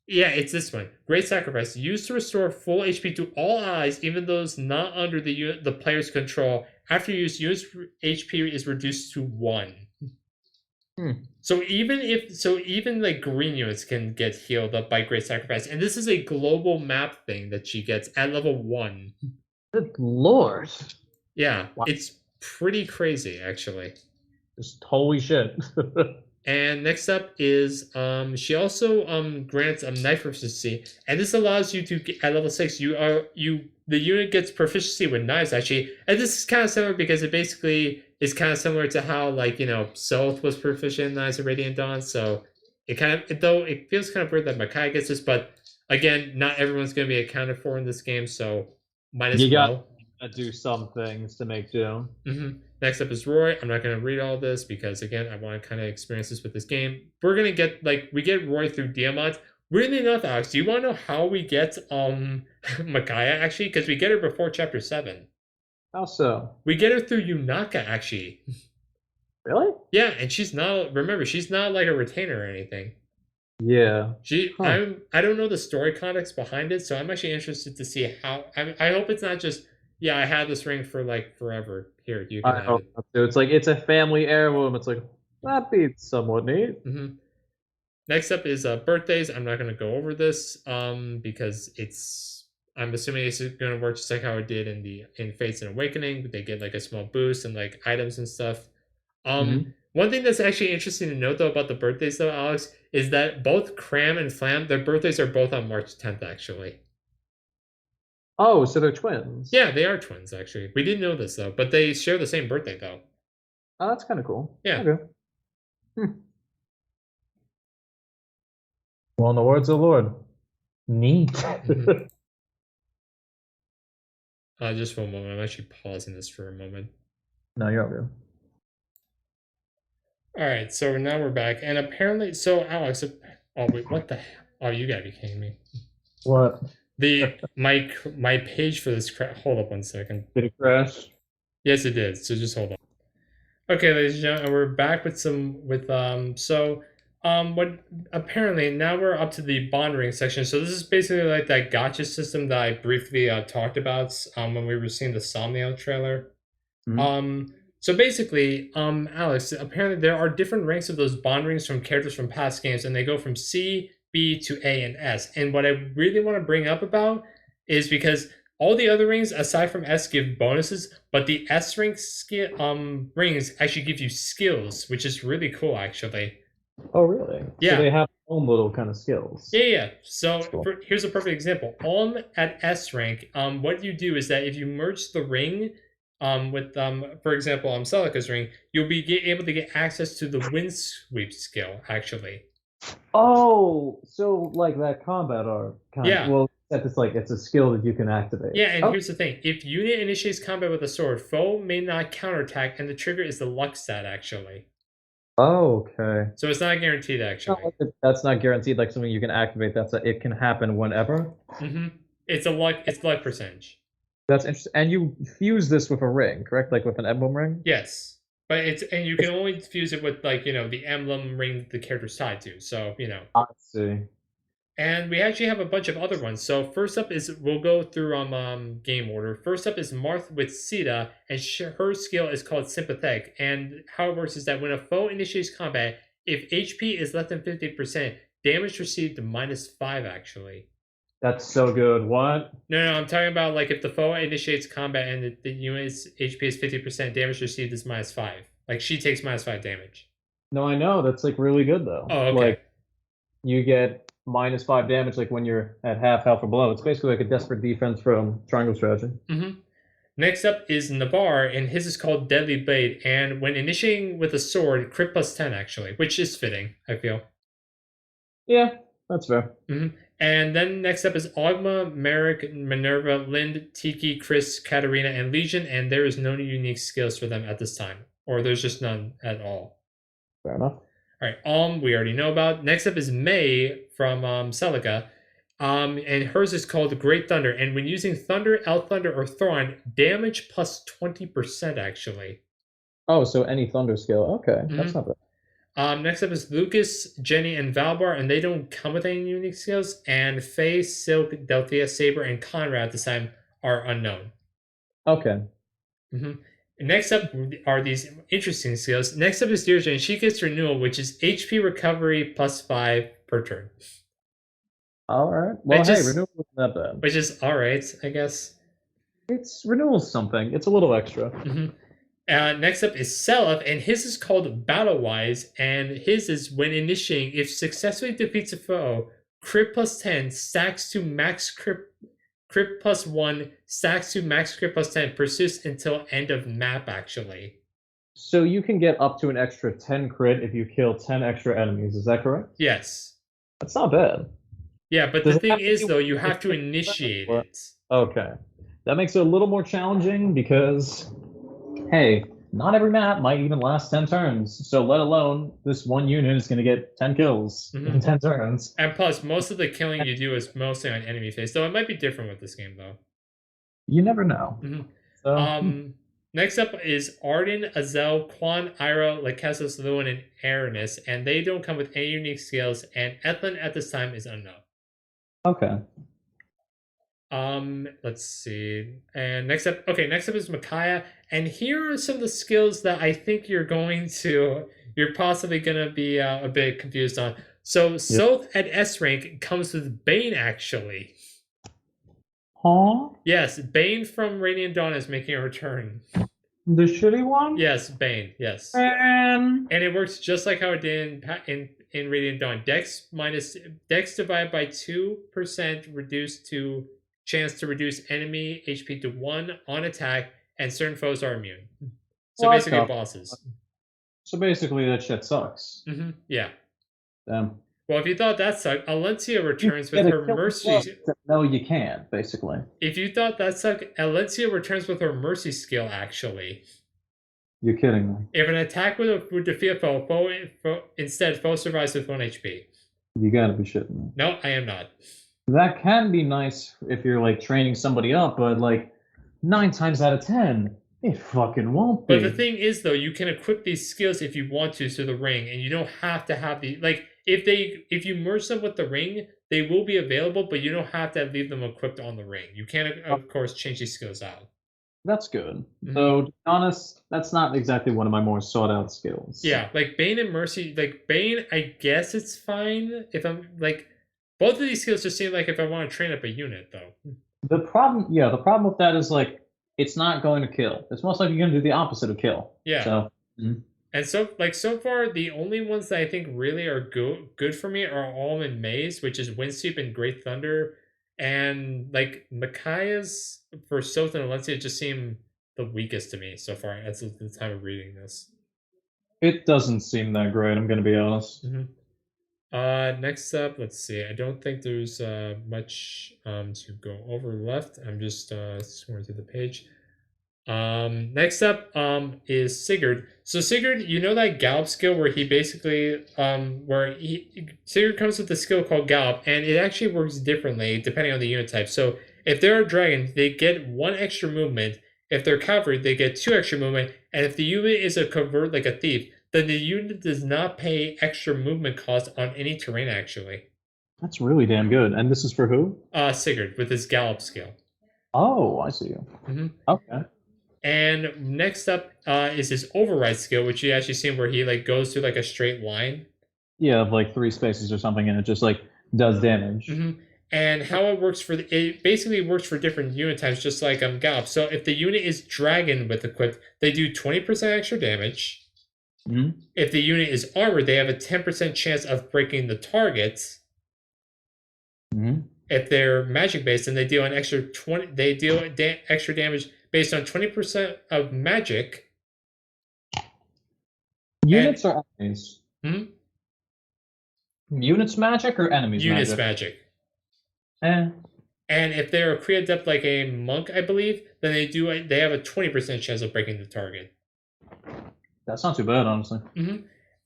Yeah, it's this one. Great Sacrifice. Used to restore full HP to all allies, even those not under the player's control. After use, unit's HP is reduced to 1. So even like green units can get healed up by Great Sacrifice, and this is a global map thing that she gets at level 1. Good lord. Yeah, wow. It's pretty crazy actually. Just holy shit. And next up is she also grants knife proficiency, and this allows you to get, at level 6 the unit gets proficiency with knives actually, and this is kind of similar because it basically is kind of similar to how like Soth was proficient in Knives of Radiant Dawn, so it feels kind of weird that Makai gets this, but again, not everyone's going to be accounted for in this game, so might as well. Gotta do some things to make do. Next up is Roy. I'm not going to read all this because, again, I want to kind of experience this with this game. We're going to get, we get Roy through Diamant. Weirdly enough, Alex, do you want to know how we get Micaiah, actually? Because we get her before Chapter 7. How so? We get her through Yunaka, actually. Really? Yeah, and she's not, remember, she's not like a retainer or anything. Yeah. I don't know the story context behind it, so I'm actually interested to see how, I hope it's not just, yeah, I had this ring for like forever. Here, you can have it. It's like it's a family heirloom. It's like that'd be somewhat neat. Next up is birthdays. I'm not going to go over this because I'm assuming it's going to work just like how it did in Fates and Awakening. They get like a small boost and like items and stuff. One thing that's actually interesting to note though about the birthdays though, Alex, is that both Cram and Flam, their birthdays are both on March 10th actually. Oh, so they're twins. Yeah, they are twins, actually. We didn't know this, though, but they share the same birthday, though. Oh, that's kind of cool. Yeah. Okay. Well, in the words of the Lord, neat. Just for a moment. I'm actually pausing this for a moment. No, you're all good. All right, so now we're back, and apparently, so Alex, oh wait, what the hell? Oh, you gotta be kidding me. What? My page for this hold up 1 second. Did it crash? Yes, it did. So just hold on. Okay, ladies and gentlemen, we're back with what apparently now we're up to the bond ring section. So this is basically like that gotcha system that I briefly talked about when we were seeing the Somniel trailer. So basically, Alex, apparently there are different ranks of those bond rings from characters from past games, and they go from C, B to A and S. And what I really want to bring up about is because all the other rings, aside from S, give bonuses, but the S rank rings actually give you skills, which is really cool, actually. Oh, really? Yeah. So they have their own little kind of skills. Yeah. So Cool. here's a perfect example. At S rank, what you do is that if you merge the ring with for example, Celica's ring, you'll be able to get access to the wind sweep skill, actually. Oh, so like that combat arc kind Yeah. of. Well, except it's like it's a skill that you can activate. Yeah, and Oh, here's the thing. If unit initiates combat with a sword, foe may not counterattack, and the trigger is the luck stat, actually. okay. So it's not guaranteed, actually. That's not guaranteed. Like something you can activate. It can happen whenever. It's luck percentage. That's interesting. And you fuse this with a ring, correct? Like with an emblem ring? Yes. But you can only fuse it with the emblem ring the character's tied to. So, I see. And we actually have a bunch of other ones. So first up is we'll go through game order. First up is Marth with Sita, and her skill is called Sympathetic. And how it works is that when a foe initiates combat, if HP is less than 50%, damage received -5 actually. That's so good. What? No, I'm talking about like if the foe initiates combat and the unit's HP is 50%, damage received is -5. Like she takes -5 damage. No, I know. That's like really good though. Oh, okay. Like you get -5 damage like when you're at half health or below. It's basically like a desperate defense from Triangle Strategy. Next up is Navarre, and his is called Deadly Blade. And when initiating with a sword, crit +10 actually, which is fitting, I feel. Yeah, that's fair. And then next up is Ogma, Merrick, Minerva, Lind, Tiki, Chris, Katarina, and Legion, and there is no unique skills for them at this time, or there's just none at all. Fair enough. All right, we already know about. Next up is May from Celica. And hers is called Great Thunder. And when using Thunder, El Thunder, or Thrawn, damage plus 20% actually. Oh, so any Thunder skill. Okay, that's not bad. Next up is Lucas, Jenny, and Valbar, and they don't come with any unique skills. And Faye, Silk, Delthea, Saber, and Conrad this time are unknown. Okay. Next up are these interesting skills. Next up is Deirdre, and she gets Renewal, which is HP recovery +5 per turn. All right. Well, hey, Renewal isn't that bad. Which is all right, I guess. It's Renewal's something. It's a little extra. Next up is Selef, and his is called Battle Wise, and his is when initiating, if successfully defeats a foe, crit +10 stacks to max crit +1 stacks to max crit +10 persists until end of map actually. So you can get up to an extra 10 crit if you kill 10 extra enemies. Is that correct? Yes. That's not bad. Yeah, but the thing is though, you have to initiate it. Okay. That makes it a little more challenging because, hey, not every map might even last 10 turns. So let alone this one unit is going to get 10 kills in 10 turns. And plus, most of the killing you do is mostly on enemy phase. So it might be different with this game, though. You never know. Next up is Arden, Azel, Quan, Ira, Lachesis, Lewin, and Aranis. And they don't come with any unique skills. And Ethlin at this time is unknown. Okay. Let's see. And next up is Micaiah. And here are some of the skills that I think you're possibly gonna be a bit confused on. So Soth at S rank comes with Bane actually. Huh? Yes, Bane from Radiant Dawn is making a return. The shitty one? Yes, Bane, yes. And it works just like how it did in Radiant Dawn. Dex divided by 2% reduced to chance to reduce enemy HP to 1 on attack, and certain foes are immune. So basically bosses. So basically that shit sucks. Yeah. Damn. Well, if you thought that sucked, Alencia You returns with get a her kill slow. mercy. No, you can't. Basically, If you thought that sucked, Alencia returns with her mercy skill. Actually, you're kidding me. if an attack would defeat a instead foe survives with 1 HP. You gotta be shitting me. No, I am not. That can be nice if you're like training somebody up, but like 9 times out of 10, it fucking won't But the be. thing is, though, you can equip these skills if you want to the ring, and you don't have to have the like. If you merge them with the ring, they will be available, but you don't have to leave them equipped on the ring. You can, of course, change these skills out. That's good. Mhm. Though, to be honest, that's not exactly one of my more sought out skills. Yeah, like Bane and Mercy. Like Bane, I guess it's fine if I'm like. Both of these skills just seem like if I want to train up a unit, though. The problem with that is like it's not going to kill. It's most likely going to do the opposite of kill. Yeah. So, And so far, the only ones that I think really are good for me are Alm and Maze, which is Windsweep and Great Thunder, and like Micaiah's for Soth and Alencia just seem the weakest to me so far as of the time of reading this. it doesn't seem that great. I'm going to be honest. Next up, let's see. I don't think there's much to go over left. I'm just scoring through the page. Next up is Sigurd. So Sigurd, you know that Gallop skill where he basically Sigurd comes with a skill called Gallop, and it actually works differently depending on the unit type. So if they're a dragon, they get 1 extra movement. If they're cavalry, they get 2 extra movement. And if the unit is a convert like a thief, then the unit does not pay extra movement cost on any terrain actually. That's really damn good. And this is for who? Sigurd with his Gallop skill. Oh, I see you. Okay. And next up is his override skill, which you actually see where he like goes through like a straight line. Yeah, of like 3 spaces or something, and it just like does damage. And how it works it basically works for different unit types, just like Gallop. So if the unit is Dragon with equipped, they do 20% extra damage. If the unit is armored, they have a 10% chance of breaking the target. If they're magic based, then they deal an extra 20. They deal extra damage based on 20% of magic. Units or enemies? Units magic or enemies units magic? And if they're a Kree adept like a monk, I believe, then they have a 20% chance of breaking the target. That's not too bad, honestly.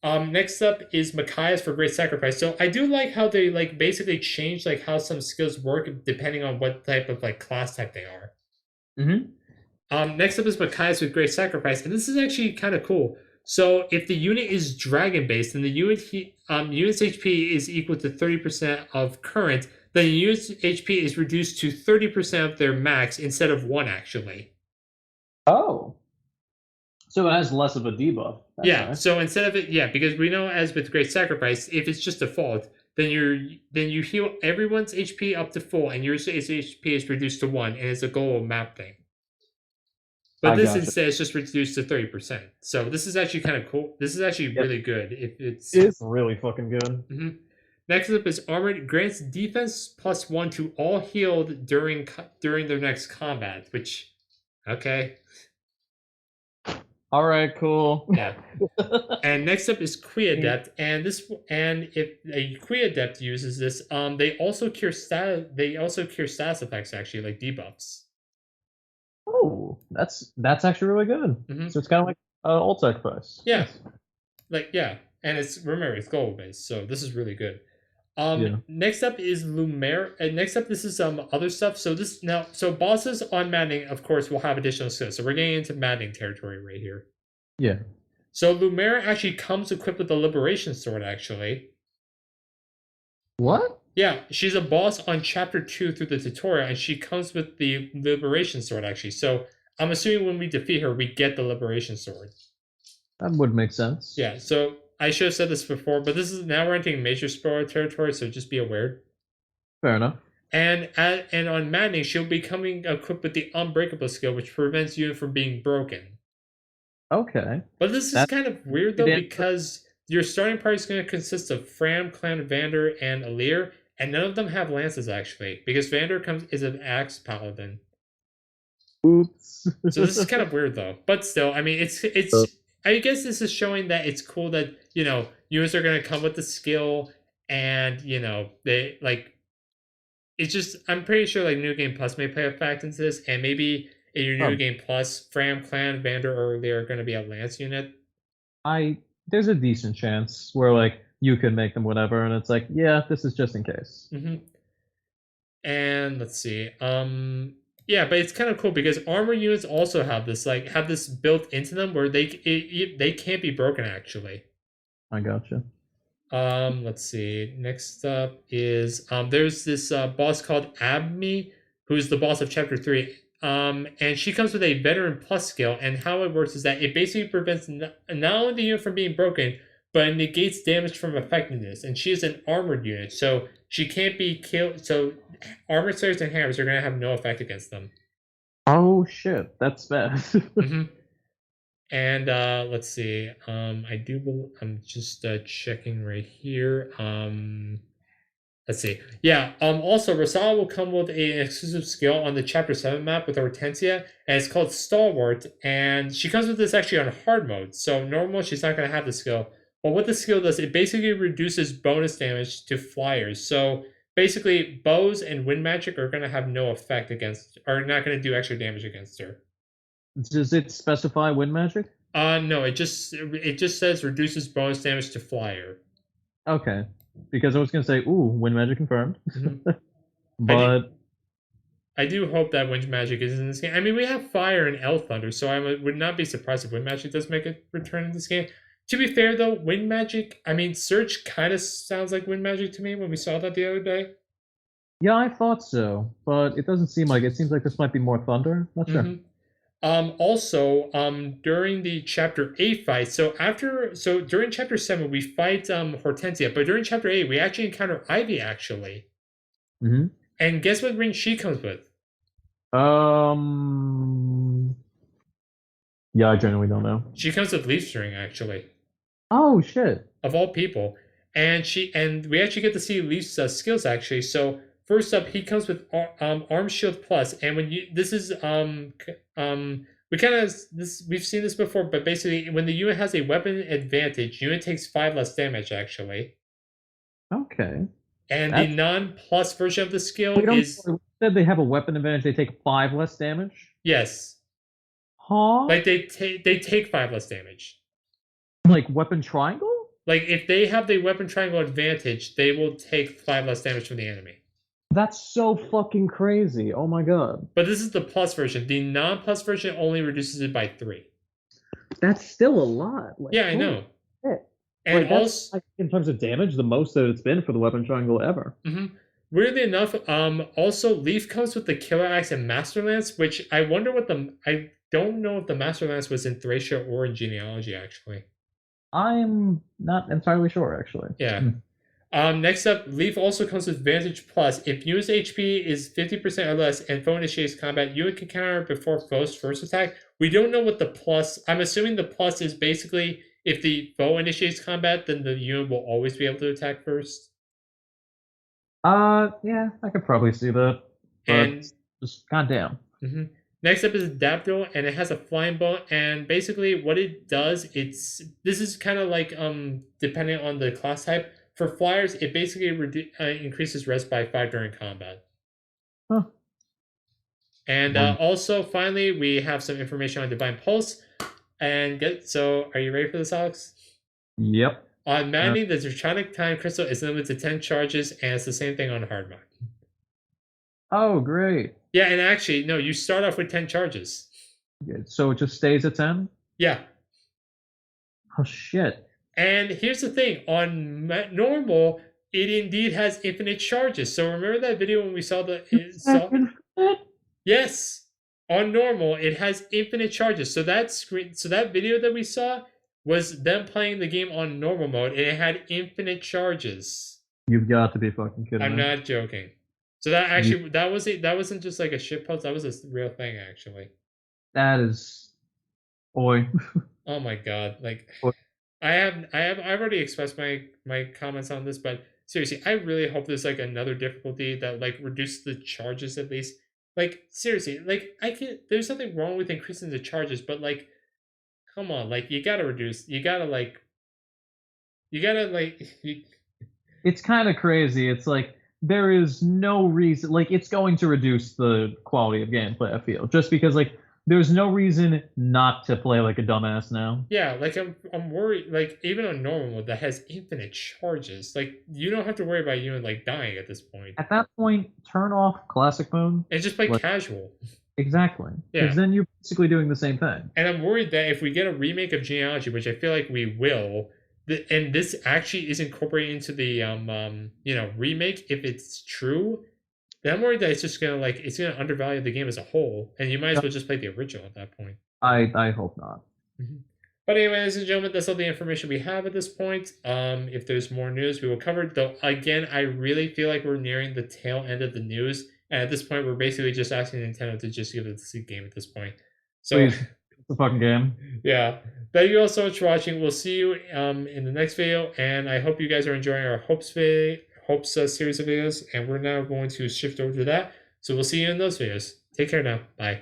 Next up is Micaiah's for Great Sacrifice. So I do like how they like basically change like how some skills work depending on what type of like class type they are. Next up is Micaiah's with Great Sacrifice, and this is actually kind of cool. So if the unit is dragon based, then the unit's HP is equal to 30% of current, then the unit's HP is reduced to 30% of their max instead of 1 actually. Oh. So it has less of a debuff. That's nice. So instead of it, because we know as with Great Sacrifice, if it's just default, then you heal everyone's HP up to full, and your HP is reduced to 1, and it's a global map thing. But this instead is just reduced to 30%. So this is actually kind of cool. This is actually really good. It's really fucking good. Next up is Armored grants defense +1 to all healed during their next combat, which okay. All right, cool. Yeah. And next up is Kree Adept, and if a Kree Adept uses this, they also cure status effects actually, like debuffs. Oh, that's actually really good. So it's kind of like ult sacrifice. Yeah. And remember it's gold based, so this is really good. Next up is Lumer. And next up, this is some other stuff. So bosses on maddening, of course, will have additional skills. So we're getting into maddening territory right here. Yeah. So Lumera actually comes equipped with the Liberation Sword, actually. What? Yeah, she's a boss on Chapter 2 through the tutorial, and she comes with the Liberation Sword, actually. So I'm assuming when we defeat her, we get the Liberation Sword. That would make sense. Yeah, so I should have said this before, but now we're entering major spoiler territory, so just be aware. Fair enough. And on maddening, she'll be coming equipped with the Unbreakable skill, which prevents you from being broken. Okay. But this is kind of weird, though, because your starting party is going to consist of Fram, Clan, Vander, and Alir, and none of them have lances, actually, because Vander is an axe paladin. Oops. So this is kind of weird, though. But still, I mean, it's I guess this is showing that it's cool that, units are going to come with the skill, and they like it's just I'm pretty sure like New Game Plus may play a fact into this, and maybe in your New Um, Game Plus, Fram, Clan, Vander, or they are going to be a Lance unit. I there's a decent chance where like you can make them whatever, and it's like, yeah, this is just in case. Hmm. And let's see, yeah, but it's kind of cool because armor units also have this built into them where they can't be broken actually. I gotcha. Let's see. Next up is there's this boss called Abmi, who's the boss of Chapter 3. And she comes with a Veteran Plus skill, and how it works is that it basically prevents not only the unit from being broken, but it negates damage from effectiveness. And she is an armored unit, so she can't be killed. So armored slayers and hammers are going to have no effect against them. Oh shit, that's bad. Hmm. And let's see. I'm just checking right here. Let's see. Yeah. Also, Rosala will come with an exclusive skill on the Chapter 7 map with Hortensia, and it's called Stalwart. And she comes with this actually on hard mode. So normal, she's not going to have the skill. But what the skill does, it basically reduces bonus damage to flyers. So basically, bows and wind magic are going to have no effect against, are not going to do extra damage against her. Does it specify wind magic? No, it just says reduces bonus damage to flyer. Okay, because I was gonna say, ooh, wind magic confirmed, Mhm. I do but I do hope that Wind Magic is in this game. I mean, we have Fire and L Thunder, so I would not be surprised if Wind Magic does make a return in this game. To be fair, though, Wind Magic, I mean, Surge kind of sounds like Wind Magic to me when we saw that the other day. yeah, I thought so. But it doesn't seem like it. Seems like this might be more thunder. Not sure. Hmm. Also, during the Chapter 8 fight, so during Chapter 7, we fight Hortensia, but during Chapter 8, we actually encounter Ivy, actually. Hmm. And guess what ring she comes with? Um. Yeah, I genuinely don't know. She comes with Leaf String, actually. Oh shit. Of all people. And we actually get to see Leaf's skills actually. So first up, he comes with Arm Shield Plus, and when you this is we kind of this we've seen this before, but basically when the unit has a weapon advantage, unit takes 5 less damage actually. Okay. And the That's non-plus version of the skill wait. I'm is sorry. You said they have a weapon advantage. They take 5 less damage. yes, Huh? like they take 5 less damage. Like weapon triangle? Like if they have the weapon triangle advantage, they will take 5 less damage from the enemy. That's so fucking crazy. Oh my god. But this is the plus version. The non-plus version only reduces it by 3. That's still a lot. Like, Yeah, I holy know. shit. And Like that's also, like in terms of damage, the most that it's been for the weapon triangle ever. mhm. Weirdly enough, also Leaf comes with the Killer Axe and Master Lance, which I don't know if the Master Lance was in Thracia or in Genealogy actually. I'm not entirely sure, actually. Yeah. Hmm. Next up, Leaf also comes with Vantage Plus. If unit's HP is 50% or less and foe initiates combat, unit can counter before foe's first attack. We don't know what the plus. I'm assuming the plus is basically if the foe initiates combat, then the unit will always be able to attack first. Yeah, I could probably see that, but And just goddamn. mhm. Next up is Dapdol, and it has a flying bow. And basically, what it does, this is kind of like depending on the class type. For flyers, it basically increases res by 5 during combat. Huh. And One. also, finally, we have some information on Divine Pulse. And are you ready for this, Alex? Yep. On Maddening, the Draconic Time Crystal is limited to 10 charges, and it's the same thing on Hard Mode. Oh, great. Yeah, and actually, no, you start off with 10 charges. So it just stays at 10? Yeah. Oh, shit. And here's the thing on normal, it indeed has infinite charges. So remember that video when we saw yes, on normal, it has infinite charges. So that video that we saw was them playing the game on normal mode, and it had infinite charges. You've got to be fucking kidding I'm me. not joking. So that actually that wasn't just like a shit post. That was a real thing actually. That is, boy. Oh my god! Like, Boy. I've already expressed my comments on this, but seriously, I really hope there's like another difficulty that like reduces the charges at least. Like seriously, like there's nothing wrong with increasing the charges, but like, come on, like you gotta reduce, you gotta like, it's kind of crazy. It's like there is no reason, like it's going to reduce the quality of gameplay, I feel, just because like there's no reason not to play like a dumbass now. Yeah, like I'm worried. Like even on normal mode that has infinite charges, like you don't have to worry about you like dying at this point, At that point, turn off classic mode. and just play Like casual. exactly, because Yeah, then you're basically doing the same thing. and I'm worried that if we get a remake of Genealogy, which I feel like we will, and this actually is incorporated into the remake, if it's true, then I'm worried that it's just gonna like it's gonna undervalue the game as a whole, and you might as well just play the original at that point. I hope not. Mm-hmm. But anyway, ladies and gentlemen, that's all the information we have at this point. If there's more news, we will cover it. Though again, I really feel like we're nearing the tail end of the news, and at this point, we're basically just asking Nintendo to just give us a game at this point. So, Please, it's a fucking game. yeah. Thank you all so much for watching. We'll see you in the next video, and I hope you guys are enjoying our Hopes series of videos. And we're now going to shift over to that. So we'll see you in those videos. Take care now. Bye.